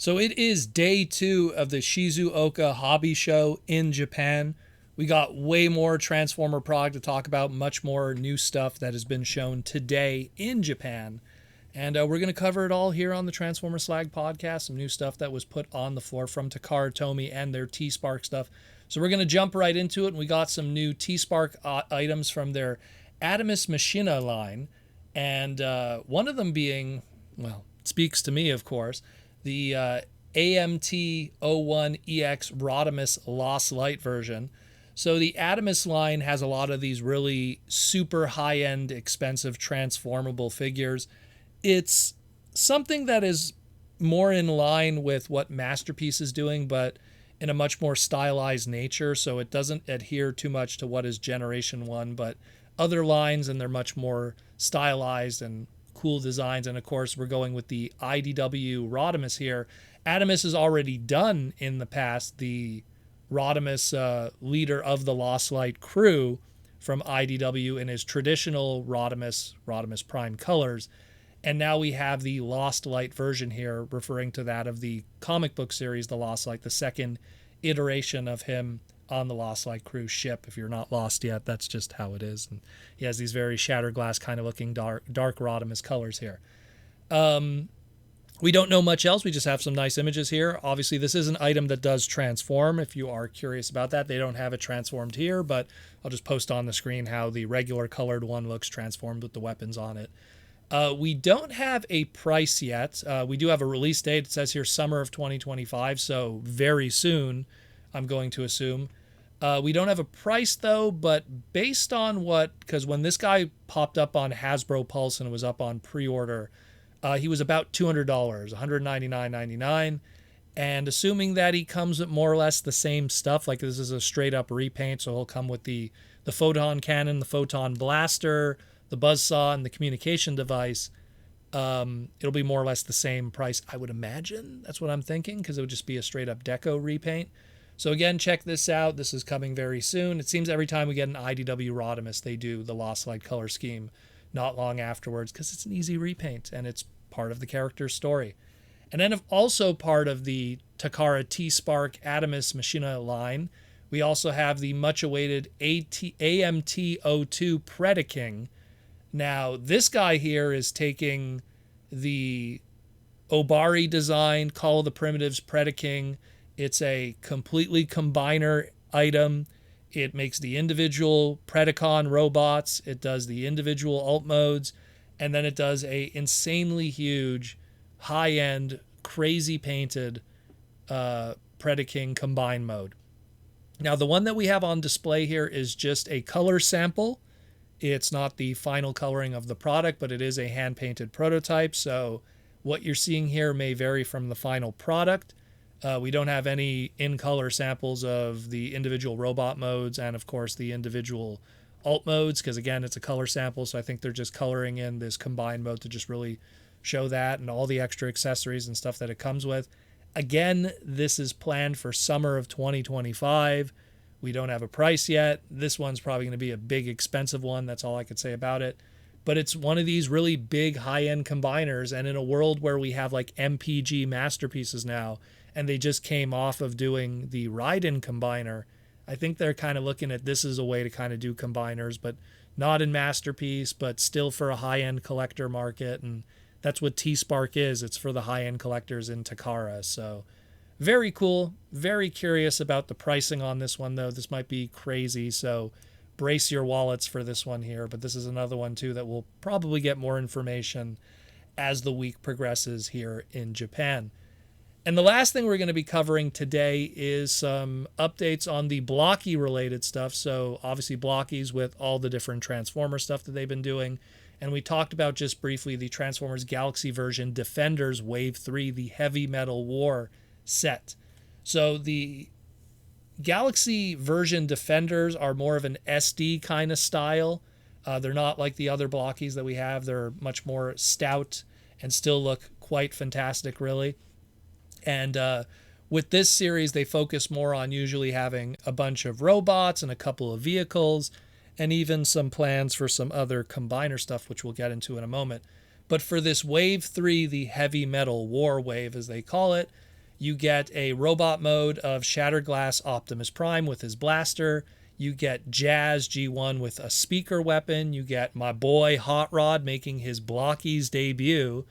So it is day 2 of the Shizuoka Hobby Show in Japan. We got way more Transformer product to talk about, much more new stuff that has been shown today in Japan. And we're going to cover it all here on the Transformer Slag podcast, some new stuff that was put on the floor from Takara Tomy and their T-Spark stuff. So we're going to jump right into it, and we got some new T-Spark items from their Adamas Machina line. And one of them being, well, it speaks to me, of course, the AMT-01EX Rodimus Lost Light version. So the Adamas line has a lot of these really super high-end, expensive, transformable figures. It's something that is more in line with what Masterpiece is doing, but in a much more stylized nature, so it doesn't adhere too much to what is Generation 1, but other lines, and they're much more stylized and cool designs. And of course, we're going with the IDW Rodimus here. Adamas has already done in the past the Rodimus leader of the Lost Light crew from IDW in his traditional Rodimus Prime colors. And now we have the Lost Light version here, referring to that of the comic book series, The Lost Light, the second iteration of him on the Lost Light crew ship. If you're not lost yet, that's just how it is. And he has these very shattered glass kind of looking dark Rodimus colors here. We don't know much else. We just have some nice images here. Obviously, this is an item that does transform. If you are curious about that, they don't have it transformed here, but I'll just post on the screen how the regular colored one looks transformed with the weapons on it. We don't have a price yet. We do have a release date. It says here summer of 2025, so very soon, I'm going to assume. We don't have a price, though, but based on because when this guy popped up on Hasbro Pulse and was up on pre-order, he was about $200, $199.99. And assuming that he comes with more or less the same stuff, like this is a straight-up repaint, so he'll come with the photon cannon, the photon blaster, the buzzsaw, and the communication device, it'll be more or less the same price, I would imagine. That's what I'm thinking, because it would just be a straight-up deco repaint. So again, check this out. This is coming very soon. It seems every time we get an IDW Rodimus, they do the Lost Light color scheme not long afterwards, because it's an easy repaint, and it's part of the character's story. And then also part of the Takara T-Spark Adamas Machina line, we also have the much-awaited AMT-02 Predaking. Now, this guy here is taking the Obari design, Call of the Primitives Predaking. It's a completely combiner item. It makes the individual Predacon robots. It does the individual alt modes. And then it does a insanely huge, high-end, crazy painted Predaking combine mode. Now, the one that we have on display here is just a color sample. It's not the final coloring of the product, but it is a hand-painted prototype, so what you're seeing here may vary from the final product. We don't have any in-color samples of the individual robot modes and, of course, the individual alt modes, because, again, it's a color sample, so I think they're just coloring in this combined mode to just really show that and all the extra accessories and stuff that it comes with. Again, this is planned for summer of 2025. We don't have a price yet. This one's probably going to be a big, expensive one. That's all I could say about it. But it's one of these really big, high-end combiners. And in a world where we have like MPG masterpieces now, and they just came off of doing the Raiden combiner, I think they're kind of looking at this as a way to kind of do combiners, but not in Masterpiece, but still for a high-end collector market. And that's what T-Spark is. It's for the high-end collectors in Takara. So very cool. Very curious about the pricing on this one, though. This might be crazy, so brace your wallets for this one here. But this is another one, too, that we'll probably get more information as the week progresses here in Japan. And the last thing we're going to be covering today is some updates on the Blokees-related stuff. So obviously Blokees with all the different Transformer stuff that they've been doing. And we talked about just briefly the Transformers Galaxy version Defenders Wave 3, the Heavy Metal War set. So the Galaxy version Defenders are more of an SD kind of style. They're not like the other Blokees that we have. They're much more stout and still look quite fantastic, really. And with this series, they focus more on usually having a bunch of robots and a couple of vehicles, and even some plans for some other combiner stuff, which we'll get into in a moment. But for this Wave 3, the Heavy Metal War Wave, as they call it, You get a robot mode of Shattered Glass Optimus Prime with his blaster. You get Jazz G1 with a speaker weapon. You get my boy Hot Rod making his Blokees debut.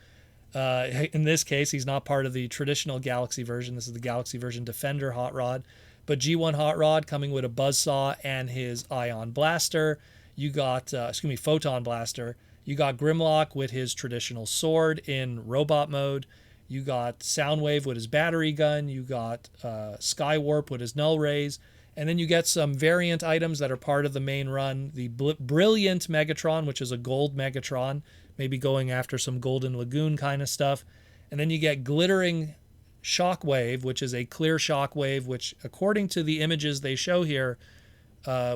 In this case, he's not part of the traditional Galaxy version. This is the Galaxy version Defender Hot Rod. But G1 Hot Rod coming with a buzzsaw and his Ion Blaster. You got, Photon Blaster. You got Grimlock with his traditional sword in robot mode. You got Soundwave with his battery gun. You got Skywarp with his null rays. And then you get some variant items that are part of the main run. The Brilliant Megatron, which is a gold Megatron, maybe going after some Golden Lagoon kind of stuff. And then you get Glittering Shockwave, which is a clear Shockwave, which according to the images they show here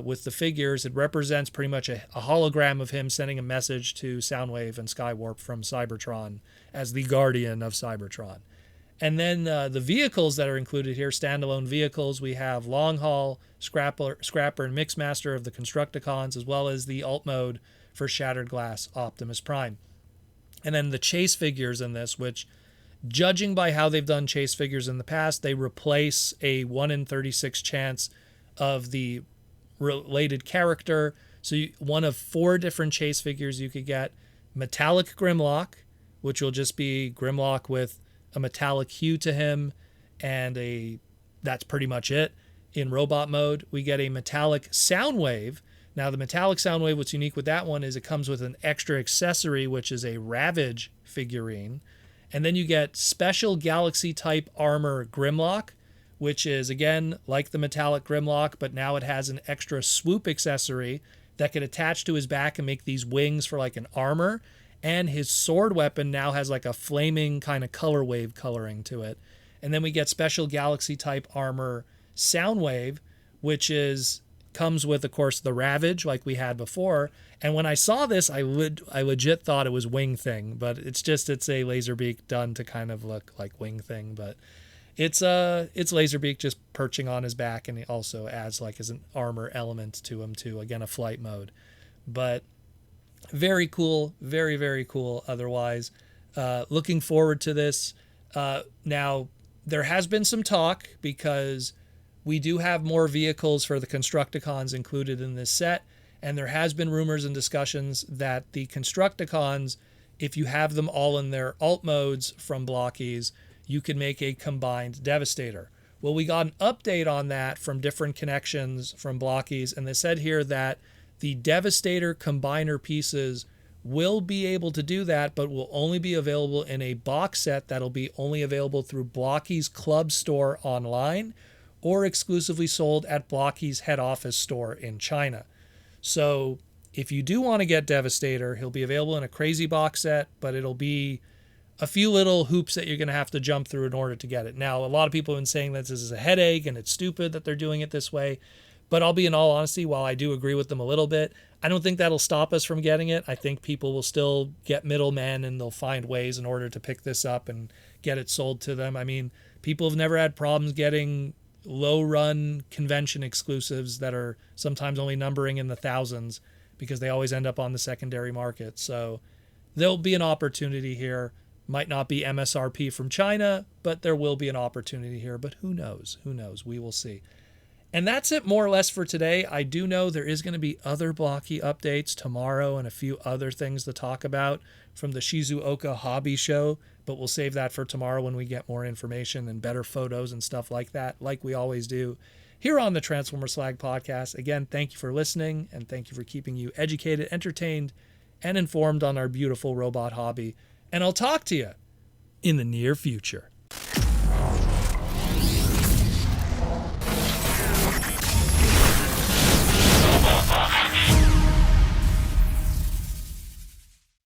with the figures, it represents pretty much a hologram of him sending a message to Soundwave and Skywarp from Cybertron as the guardian of Cybertron. And then the vehicles that are included here, standalone vehicles, we have Long Haul, Scrapper, and Mixmaster of the Constructicons, as well as the alt mode for Shattered Glass Optimus Prime. And then the chase figures in this, which, judging by how they've done chase figures in the past, they replace a 1 in 36 chance of the related character. So one of 4 different chase figures you could get. Metallic Grimlock, which will just be Grimlock with a metallic hue to him, and that's pretty much it. In robot mode, we get a metallic Soundwave. Now, the metallic Soundwave, what's unique with that one is it comes with an extra accessory, which is a Ravage figurine. And then you get special Galaxy type armor Grimlock, which is, again, like the metallic Grimlock, but now it has an extra swoop accessory that can attach to his back and make these wings for like an armor. And his sword weapon now has like a flaming kind of color wave coloring to it. And then we get special Galaxy type armor Soundwave, which comes with, of course, the Ravage like we had before. And when I saw this, I legit thought it was Wing Thing, but it's a Laserbeak done to kind of look like Wing Thing. But it's Laserbeak just perching on his back, and it also adds like as an armor element to him too. Again, a flight mode. But very cool, very, very cool otherwise. Looking forward to this. Now, there has been some talk because we do have more vehicles for the Constructicons included in this set, and there has been rumors and discussions that the Constructicons, if you have them all in their alt modes from Blokees, you can make a combined Devastator. Well, we got an update on that from different connections from Blokees, and they said here that the Devastator combiner pieces will be able to do that, but will only be available in a box set that'll be only available through Blokees Club Store online or exclusively sold at Blokees head office store in China. So if you do want to get Devastator, he'll be available in a crazy box set, but it'll be a few little hoops that you're going to have to jump through in order to get it. Now, a lot of people have been saying that this is a headache and it's stupid that they're doing it this way. But I'll be in all honesty, while I do agree with them a little bit, I don't think that'll stop us from getting it. I think people will still get middlemen and they'll find ways in order to pick this up and get it sold to them. I mean, people have never had problems getting low-run convention exclusives that are sometimes only numbering in the thousands because they always end up on the secondary market. So there'll be an opportunity here. Might not be MSRP from China, but there will be an opportunity here. But who knows? Who knows? We will see. And that's it more or less for today. I do know there is going to be other Blocky updates tomorrow and a few other things to talk about from the Shizuoka Hobby Show, but we'll save that for tomorrow when we get more information and better photos and stuff like that, like we always do here on the Transformer Slag podcast. Again, thank you for listening, and thank you for keeping you educated, entertained, and informed on our beautiful robot hobby. And I'll talk to you in the near future.